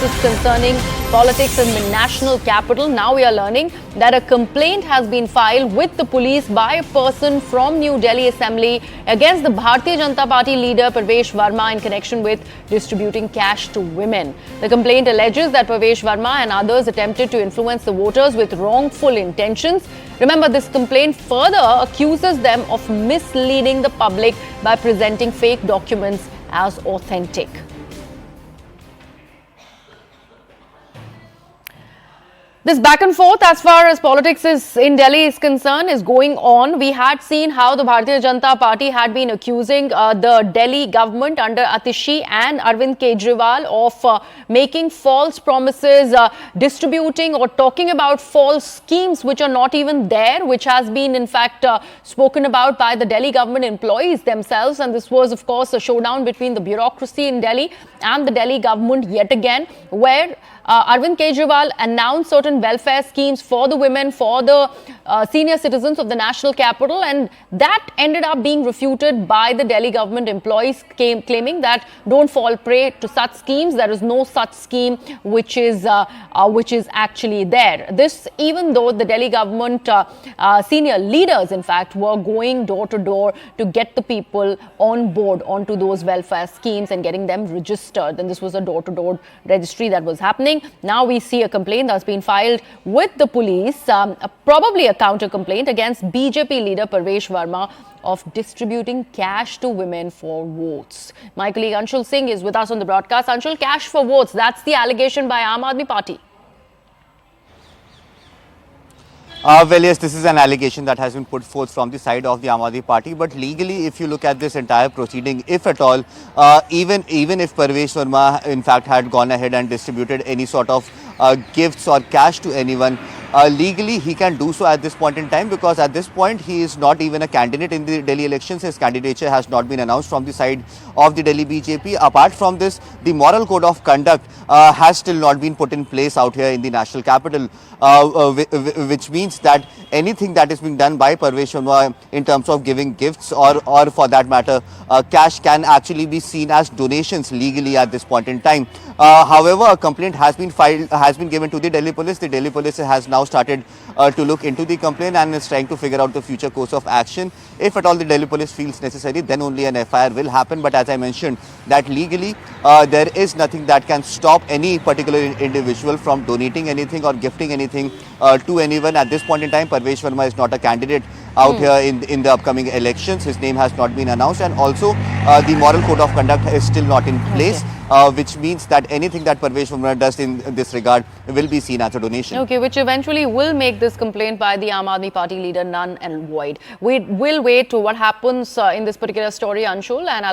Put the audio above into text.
is concerning politics in the national capital. Now we are learning that a complaint has been filed with the police by a person from New Delhi Assembly against the Bharatiya Janata Party leader Parvesh Verma in connection with distributing cash to women. The complaint alleges that Parvesh Verma and others attempted to influence the voters with wrongful intentions. Remember, this complaint further accuses them of misleading the public by presenting fake documents as authentic. This back and forth as far as politics in Delhi is concerned is going on. We had seen how the Bharatiya Janata Party had been accusing the Delhi government under Atishi and Arvind Kejriwal of making false promises, distributing or talking about false schemes which are not even there, which has been in fact spoken about by the Delhi government employees themselves. And this was of course a showdown between the bureaucracy in Delhi and the Delhi government yet again, where Arvind Kejriwal announced certain welfare schemes for the women, for the senior citizens of the national capital, and that ended up being refuted by the Delhi government employees, claiming that don't fall prey to such schemes. There is no such scheme which is actually there. This, even though the Delhi government senior leaders, in fact, were going door to door to get the people on board onto those welfare schemes and getting them registered. And this was a door-to-door registry that was happening. Now we see a complaint that's been filed with the police, probably a counter complaint against BJP leader Parvesh Verma of distributing cash to women for votes. My colleague Anshul Singh is with us on the broadcast. Anshul, cash for votes, that's the allegation by Aam Aadmi Party. Well, yes, this is an allegation that has been put forth from the side of the Aam Aadmi Party. But legally, if you look at this entire proceeding, if at all, even if Parvesh Verma in fact had gone ahead and distributed any sort of gifts or cash to anyone, legally he can do so at this point in time, because at this point he is not even a candidate in the Delhi elections. His candidature has not been announced from the side of the Delhi BJP. Apart from this, the moral code of conduct has still not been put in place out here in the national capital, which means that anything that is being done by Parvesh Verma in terms of giving gifts or for that matter cash can actually be seen as donations legally at this point in time. However, a complaint has been given to the Delhi police. The Delhi police has now started to look into the complaint and is trying to figure out the future course of action. If at all the Delhi police feels necessary, then only an FIR will happen. But as I mentioned, that legally there is nothing that can stop any particular individual from donating anything or gifting anything to anyone. At this point in time, Parvesh Verma is not a candidate out here in the upcoming elections. His name has not been announced, and also the moral code of conduct is still not in place. Which means that anything that Parvesh Verma does in this regard will be seen as a donation. Okay, which eventually will make this complaint by the Aam Aadmi Party leader null and void. We will wait to what happens in this particular story, Anshul, and I'll